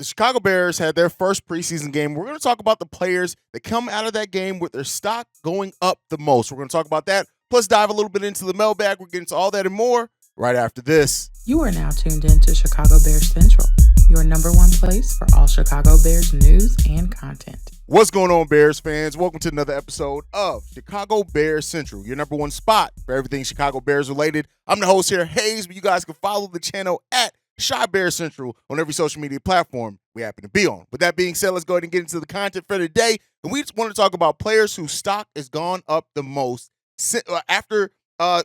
The Chicago Bears had their first preseason game. We're going to talk about the players that come out of that game with their stock going up the most. We're going to talk about that, plus dive a little bit into the mailbag. We're getting to all that and more right after this. You are now tuned in to Chicago Bears Central, your number one place for all Chicago Bears news and content. What's going on, Bears fans? Welcome to another episode of Chicago Bears Central, your number one spot for everything Chicago Bears related. I'm the host here, Haize, but you guys can follow the channel at Chi Bears Central on every social media platform we happen to be on. With that being said, let's go ahead and get into the content for today. And we just want to talk about players whose stock has gone up the most after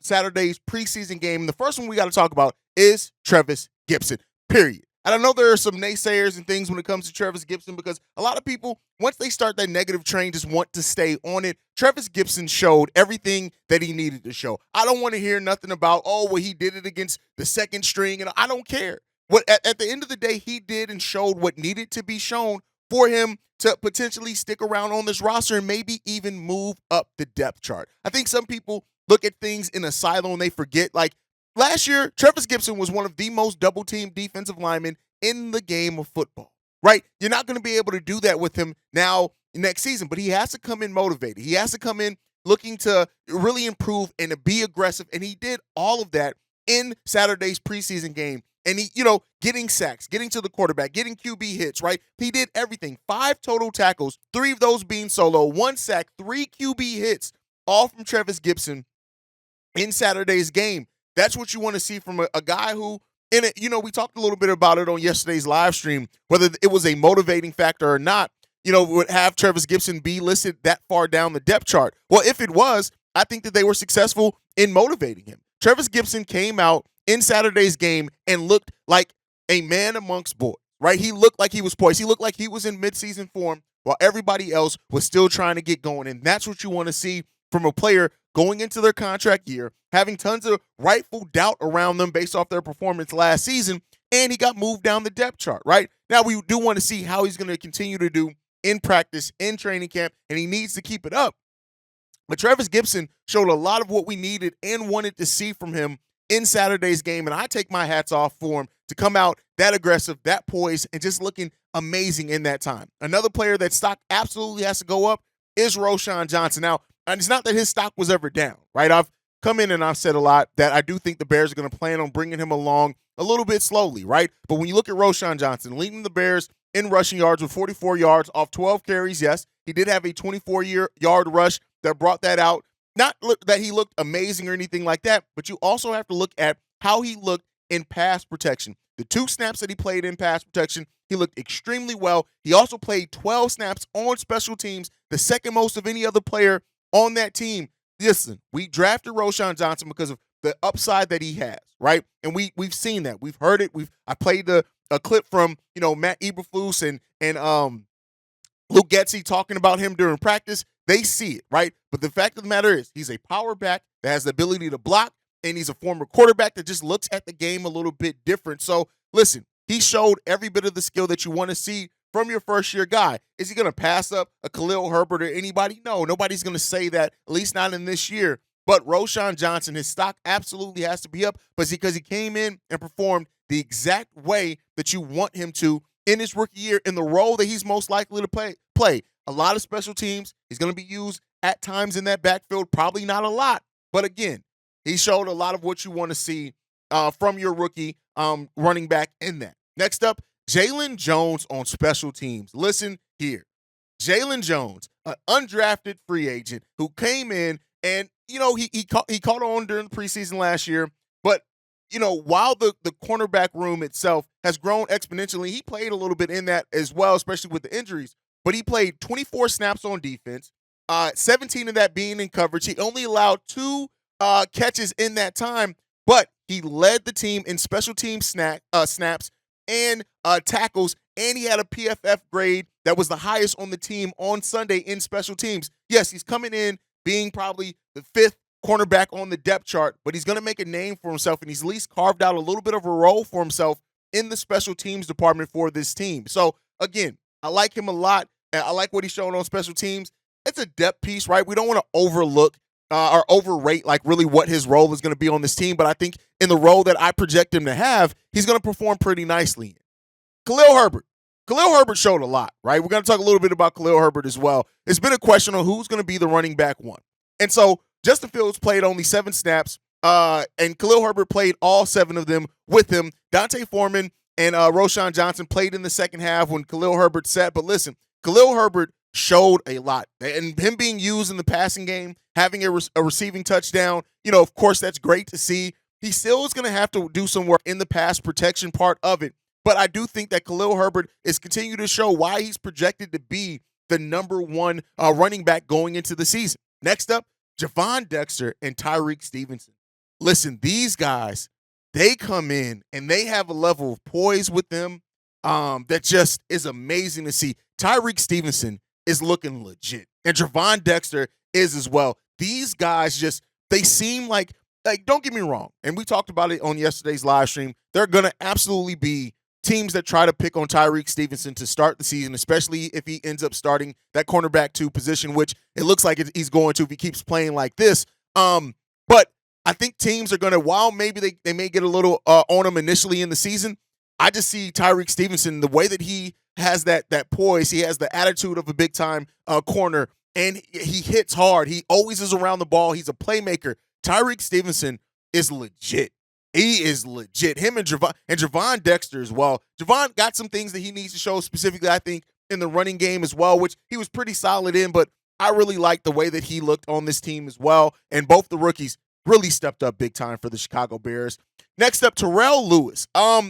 Saturday's preseason game. The first one we got to talk about is Travis Gibson, period. And I know there are some naysayers and things when it comes to Travis Gibson because a lot of people, once they start that negative train, just want to stay on it. Travis Gibson showed everything that he needed to show. I don't want to hear nothing about, he did it against the second string, and I don't care. At the end of the day, he did and showed what needed to be shown for him to potentially stick around on this roster and maybe even move up the depth chart. I think some people look at things in a silo and they forget, like, last year, Travis Gibson was one of the most double-teamed defensive linemen in the game of football, right? You're not going to be able to do that with him now next season, but he has to come in motivated. He has to come in looking to really improve and to be aggressive, and he did all of that in Saturday's preseason game. And he, getting sacks, getting to the quarterback, getting QB hits, right? He did everything. 5 total tackles, 3 of those being solo, 1 sack, 3 QB hits, all from Travis Gibson in Saturday's game. That's what you want to see from a guy who, we talked a little bit about it on yesterday's live stream, whether it was a motivating factor or not, would have Travis Gibson be listed that far down the depth chart. Well, if it was, I think that they were successful in motivating him. Travis Gibson came out in Saturday's game and looked like a man amongst boys, right? He looked like he was poised. He looked like he was in midseason form while everybody else was still trying to get going. And that's what you want to see from a player going into their contract year, having tons of rightful doubt around them based off their performance last season, and he got moved down the depth chart, right? Now, we do want to see how he's going to continue to do in practice, in training camp, and he needs to keep it up. But Travis Gibson showed a lot of what we needed and wanted to see from him in Saturday's game, and I take my hats off for him to come out that aggressive, that poised, and just looking amazing in that time. Another player that stock absolutely has to go up is Roshan Johnson. Now, and it's not that his stock was ever down, right? I've come in and I've said a lot that I do think the Bears are going to plan on bringing him along a little bit slowly, right? But when you look at Roshan Johnson, leading the Bears in rushing yards with 44 yards off 12 carries, yes, he did have a 24-yard rush that brought that out. Not that he looked amazing or anything like that, but you also have to look at how he looked in pass protection. The 2 snaps that he played in pass protection, he looked extremely well. He also played 12 snaps on special teams, the second most of any other player on that team. Listen, we drafted Roshan Johnson because of the upside that he has, right? And we've seen that. We've heard it. I played a clip from Matt Eberflus and Luke Getsy talking about him during practice. They see it, right? But the fact of the matter is he's a power back that has the ability to block, and he's a former quarterback that just looks at the game a little bit different. So, listen, he showed every bit of the skill that you want to see from your first-year guy. Is he going to pass up a Khalil Herbert or anybody? No, nobody's going to say that, at least not in this year. But Roshan Johnson, his stock absolutely has to be up because he came in and performed the exact way that you want him to in his rookie year in the role that he's most likely to play. A lot of special teams. He's going to be used at times in that backfield, probably not a lot. But again, he showed a lot of what you want to see from your rookie running back in that. Next up, Jalen Jones on special teams. Listen here. Jalen Jones, an undrafted free agent who came in and, he caught on during the preseason last year. But, while the cornerback room itself has grown exponentially, he played a little bit in that as well, especially with the injuries. But he played 24 snaps on defense, 17 of that being in coverage. He only allowed 2 catches in that time, but he led the team in special team snaps and tackles, and he had a PFF grade that was the highest on the team on Sunday in special teams. Yes, he's coming in being probably the 5th cornerback on the depth chart, but he's going to make a name for himself, and he's at least carved out a little bit of a role for himself in the special teams department for this team. So, again, I like him a lot. I like what he's showing on special teams. It's a depth piece, right? We don't want to overlook or overrate like really what his role is going to be on this team, but I think in the role that I project him to have, he's going to perform pretty nicely. Khalil Herbert, Khalil Herbert showed a lot, right? We're going to talk a little bit about Khalil Herbert as well. It's been a question on who's going to be the running back one. And so Justin Fields played only 7 snaps, and Khalil Herbert played all 7 of them with him. Dante Foreman and Roshan Johnson played in the second half when Khalil Herbert sat. But listen, Khalil Herbert showed a lot. And him being used in the passing game, having a receiving touchdown, of course, that's great to see. He still is going to have to do some work in the pass protection part of it. But I do think that Khalil Herbert is continuing to show why he's projected to be the number 1 running back going into the season. Next up, Javon Dexter and Tyreek Stevenson. Listen, these guys, they come in and they have a level of poise with them that just is amazing to see. Tyreek Stevenson is looking legit, and Javon Dexter is as well. These guys they seem like, don't get me wrong, and we talked about it on yesterday's live stream, they're going to absolutely be teams that try to pick on Tyreek Stevenson to start the season, especially if he ends up starting that cornerback 2 position, which it looks like he's going to if he keeps playing like this. But I think teams are going to, while maybe they may get a little on him initially in the season, I just see Tyreek Stevenson, the way that he has that poise, he has the attitude of a big-time corner, and he hits hard. He always is around the ball. He's a playmaker. Tyreek Stevenson is legit. He is legit. Him and Javon Dexter as well. Javon got some things that he needs to show specifically, I think, in the running game as well, which he was pretty solid in, but I really like the way that he looked on this team as well. And both the rookies really stepped up big time for the Chicago Bears. Next up, Terrell Lewis.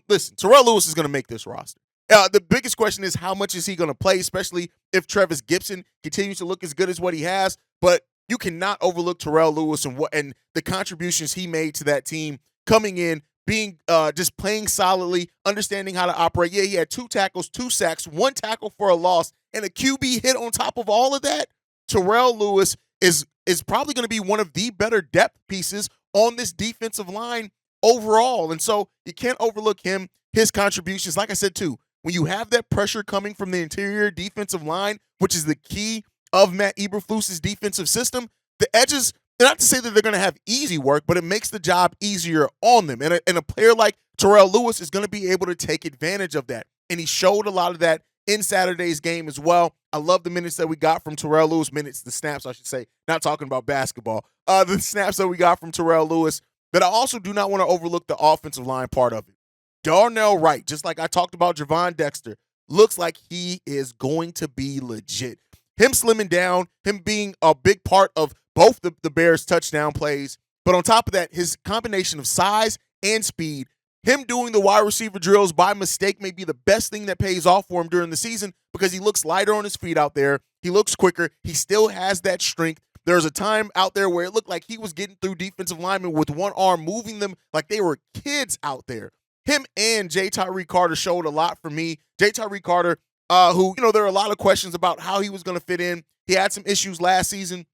Listen, Terrell Lewis is going to make this roster. The biggest question is how much is he going to play, especially if Travis Gibson continues to look as good as what he has. But you cannot overlook Terrell Lewis and the contributions he made to that team. Coming in, being just playing solidly, understanding how to operate. Yeah, he had 2 tackles, 2 sacks, 1 tackle for a loss, and a QB hit on top of all of that. Terrell Lewis is probably going to be one of the better depth pieces on this defensive line overall. And so you can't overlook him, his contributions. Like I said, too, when you have that pressure coming from the interior defensive line, which is the key of Matt Eberflus's defensive system, the edges, not to say that they're going to have easy work, but it makes the job easier on them. And a player like Terrell Lewis is going to be able to take advantage of that. And he showed a lot of that in Saturday's game as well. I love the minutes that we got from Terrell Lewis. The snaps, I should say. Not talking about basketball. The snaps that we got from Terrell Lewis. But I also do not want to overlook the offensive line part of it. Darnell Wright, just like I talked about Javon Dexter, looks like he is going to be legit. Him slimming down, him being a big part of both the Bears' touchdown plays. But on top of that, his combination of size and speed, him doing the wide receiver drills by mistake may be the best thing that pays off for him during the season because he looks lighter on his feet out there. He looks quicker. He still has that strength. There's a time out there where it looked like he was getting through defensive linemen with one arm, moving them like they were kids out there. Him and J. Tyree Carter showed a lot for me. J. Tyree Carter, who, there are a lot of questions about how he was going to fit in. He had some issues last season.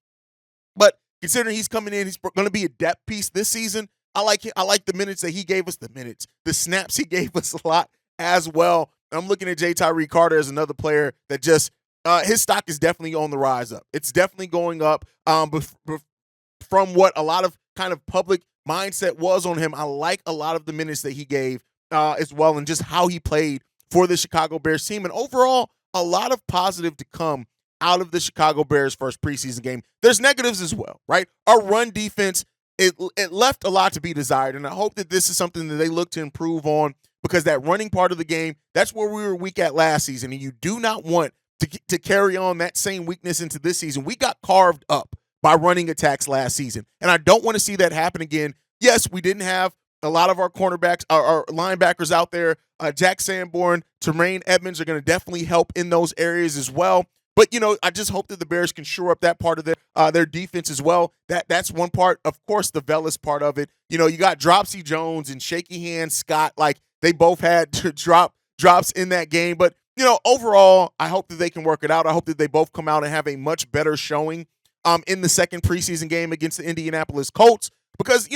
But considering he's coming in, he's going to be a depth piece this season. I like the minutes that he gave us, the snaps he gave us a lot as well. I'm looking at J. Tyree Carter as another player that just his stock is definitely on the rise up. It's definitely going up from what a lot of kind of public mindset was on him. I like a lot of the minutes that he gave as well and just how he played for the Chicago Bears team. And overall, a lot of positive to come out of the Chicago Bears' first preseason game. There's negatives as well, right? Our run defense, it left a lot to be desired, and I hope that this is something that they look to improve on because that running part of the game, that's where we were weak at last season, and you do not want to carry on that same weakness into this season. We got carved up by running attacks last season, and I don't want to see that happen again. Yes, we didn't have a lot of our cornerbacks, our linebackers out there. Jack Sanborn, Tremaine Edmonds are going to definitely help in those areas as well. But, I just hope that the Bears can shore up that part of their defense as well. That's one part. Of course, the Velus part of it. You got Dropsy Jones and Shaky Hand Scott. Like, they both had drops in that game. But, overall, I hope that they can work it out. I hope that they both come out and have a much better showing in the second preseason game against the Indianapolis Colts. Because,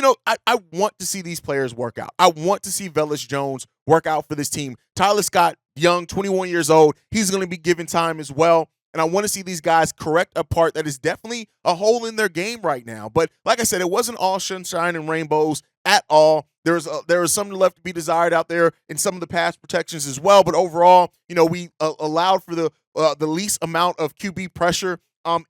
I want to see these players work out. I want to see Velus Jones work out for this team. Tyler Scott, young, 21 years old, he's going to be given time as well. And I want to see these guys correct a part that is definitely a hole in their game right now. But like I said, it wasn't all sunshine and rainbows at all. There was something left to be desired out there in some of the pass protections as well. But overall, we allowed for the least amount of QB pressure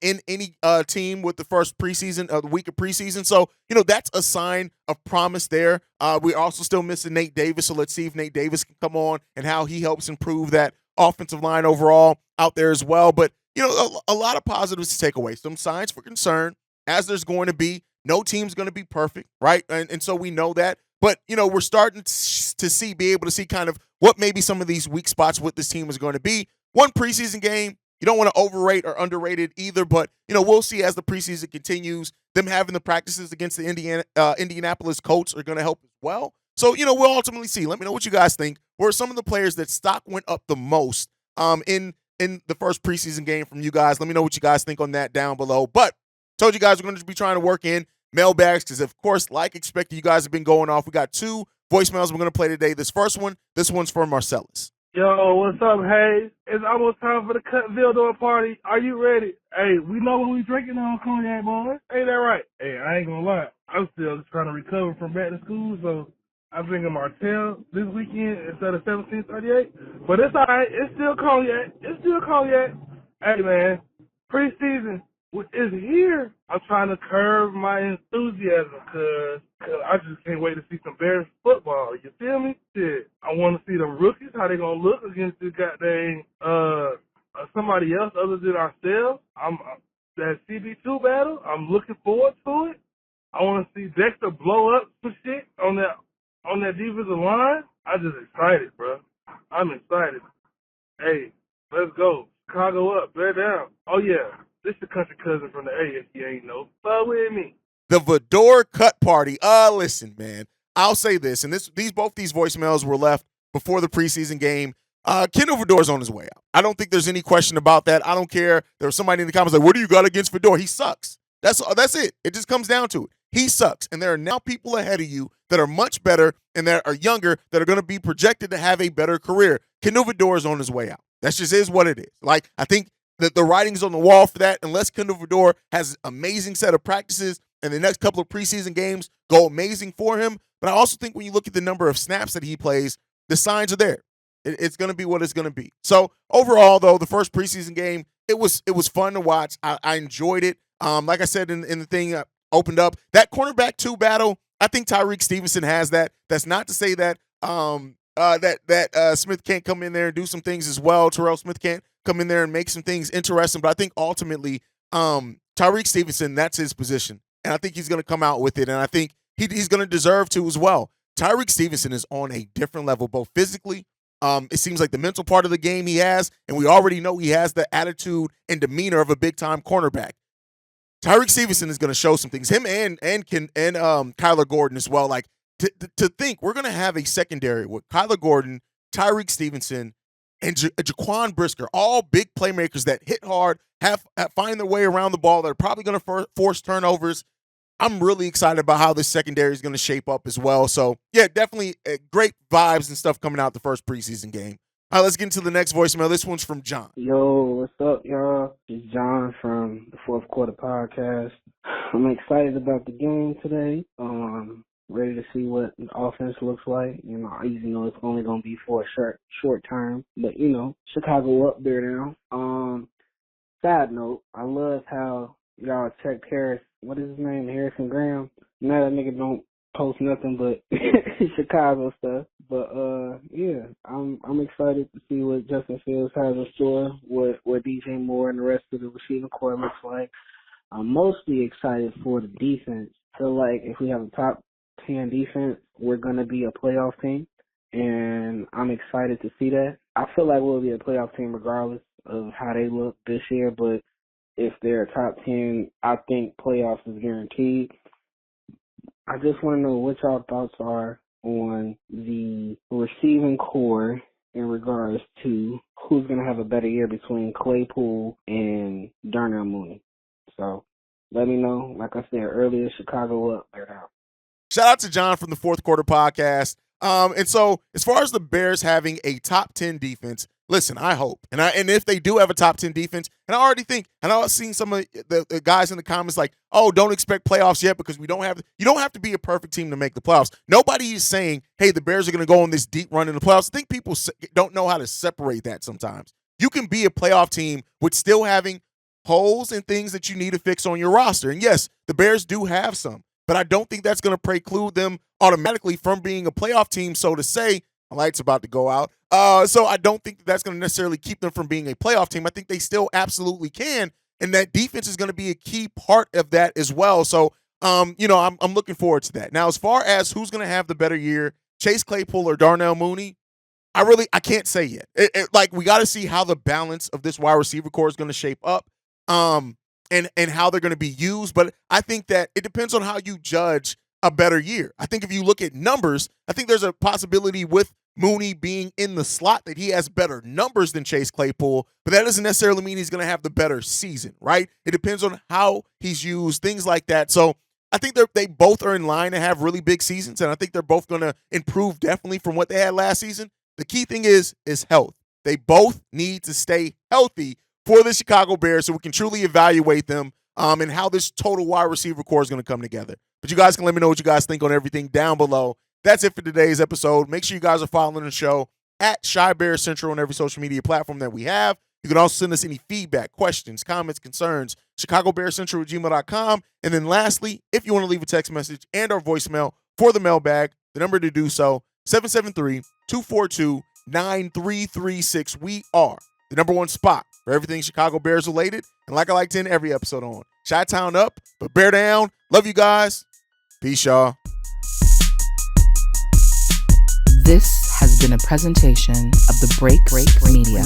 in any team with the first preseason, the week of preseason. So, that's a sign of promise there. We're also still missing Nate Davis. So let's see if Nate Davis can come on and how he helps improve that offensive line overall out there as well. But, a lot of positives to take away. Some signs for concern, as there's going to be. No team's going to be perfect, right? And so we know that. But, we're starting to be able to see kind of what maybe some of these weak spots with this team is going to be. One preseason game, you don't want to overrate or underrate it either, but, we'll see as the preseason continues. Them having the practices against the Indianapolis Colts are going to help as well. So, we'll ultimately see. Let me know what you guys think. Were some of the players that stock went up the most in the first preseason game from you guys? Let me know what you guys think on that down below. But told you guys we're going to be trying to work in mailbags because, of course, like expected, you guys have been going off. We got 2 voicemails we're going to play today. This one's for Marcellus. Yo, what's up, Haize? It's almost time for the Cutville door party. Are you ready? Hey, we know what we drinking on cognac, boys. Ain't that right? Hey, I ain't gonna lie. I'm still trying to recover from back to school, so I'm drinking Martell this weekend instead of 1738. But it's all right. It's still cognac. Hey, man, preseason is here. I'm trying to curb my enthusiasm because I just can't wait to see some Bears football. You feel me? Shit. I want to see the rookies, how they going to look against this goddamn somebody else other than ourselves. That CB2 battle, I'm looking forward to it. I want to see Dexter blow up some shit on that defensive line. I'm just excited, bro. I'm excited. Hey, let's go. Chicago up, bear down. Oh, yeah. This the country cousin from the A, if you ain't know. Fuck with me. The Vador Cut Party. Listen, man. I'll say this, and both these voicemails were left before the preseason game. Kendall Vador's on his way out. I don't think there's any question about that. I don't care. There was somebody in the comments like, what do you got against Vador? He sucks. That's it. It just comes down to it. He sucks. And there are now people ahead of you that are much better and that are younger that are going to be projected to have a better career. Kendall Vador is on his way out. That just is what it is. Like, I think that the writing's on the wall for that. Unless Kendall Vador has an amazing set of practices and the next couple of preseason games go amazing for him. But I also think when you look at the number of snaps that he plays, the signs are there. It's going to be what it's going to be. So overall, though, the first preseason game, it was fun to watch. I enjoyed it. Like I said in the thing opened up, that cornerback 2 battle, I think Tyreek Stevenson has that. That's not to say that Smith can't come in there and do some things as well. Terrell Smith can't come in there and make some things interesting. But I think ultimately Tyreek Stevenson, that's his position. And I think he's going to come out with it. And I think he's going to deserve to as well. Tyreek Stevenson is on a different level, both physically. It seems like the mental part of the game he has, and we already know he has the attitude and demeanor of a big-time cornerback. Tyreek Stevenson is going to show some things. Him and Kyler Gordon as well. Like, to think we're going to have a secondary with Kyler Gordon, Tyreek Stevenson, and Jaquan Brisker, all big playmakers that hit hard, find their way around the ball. They're probably going to force turnovers. I'm really excited about how this secondary is going to shape up as well. So, yeah, definitely great vibes and stuff coming out the first preseason game. All right, let's get into the next voicemail. This one's from John. Yo, what's up, y'all? It's John from the Fourth Quarter Podcast. I'm excited about the game today. Ready to see what the offense looks like. Even though it's only going to be for a short term. But, Chicago up there now. Side note, I love how y'all checked Harris. What is his name? Harrison Graham. Now that nigga don't post nothing but Chicago stuff. But yeah, I'm excited to see what Justin Fields has in store, what DJ Moore and the rest of the receiving core looks like. I'm mostly excited for the defense. Feel like if we have a top 10 defense, we're gonna be a playoff team, and I'm excited to see that. I feel like we'll be a playoff team regardless of how they look this year, but if they're top 10, I think playoffs is guaranteed. I just want to know what y'all thoughts are on the receiving core in regards to who's going to have a better year between Claypool and Darnell Mooney. So let me know. Like I said earlier, Chicago up, they're down. Shout out to John from the Fourth Quarter Podcast. And so as far as the Bears having a top 10 defense, Listen, I hope. And if they do have a top 10 defense, and I already think, and I've seen some of the guys in the comments like, oh, don't expect playoffs yet because you don't have to be a perfect team to make the playoffs. Nobody is saying, hey, the Bears are going to go on this deep run in the playoffs. I think people don't know how to separate that sometimes. You can be a playoff team with still having holes and things that you need to fix on your roster. And yes, the Bears do have some, but I don't think that's going to preclude them automatically from being a playoff team, so to say. My light's about to go out. So I don't think that's going to necessarily keep them from being a playoff team. I think they still absolutely can, and that defense is going to be a key part of that as well. So, I'm looking forward to that. Now, as far as who's going to have the better year, Chase Claypool or Darnell Mooney, I can't say yet. We got to see how the balance of this wide receiver core is going to shape up, and how they're going to be used. But I think that it depends on how you judge a better year. I think if you look at numbers, I think there's a possibility with Mooney being in the slot that he has better numbers than Chase Claypool, but that doesn't necessarily mean he's going to have the better season, right? It depends on how he's used, things like that. So I think they both are in line to have really big seasons, and I think they're both going to improve definitely from what they had last season. The key thing is health. They both need to stay healthy for the Chicago Bears so we can truly evaluate them and how this total wide receiver core is going to come together. But you guys can let me know what you guys think on everything down below. That's it for today's episode. Make sure you guys are following the show at Shy Bear Central on every social media platform that we have. You can also send us any feedback, questions, comments, concerns, ChicagoBearCentral@gmail.com. And then lastly, if you want to leave a text message and our voicemail for the mailbag, the number to do so, 773-242-9336. We are the number one spot for everything Chicago Bears related. And like I like to end every episode on, Chi-Town up, but bear down. Love you guys. Peace, y'all. This has been a presentation of the Break Media.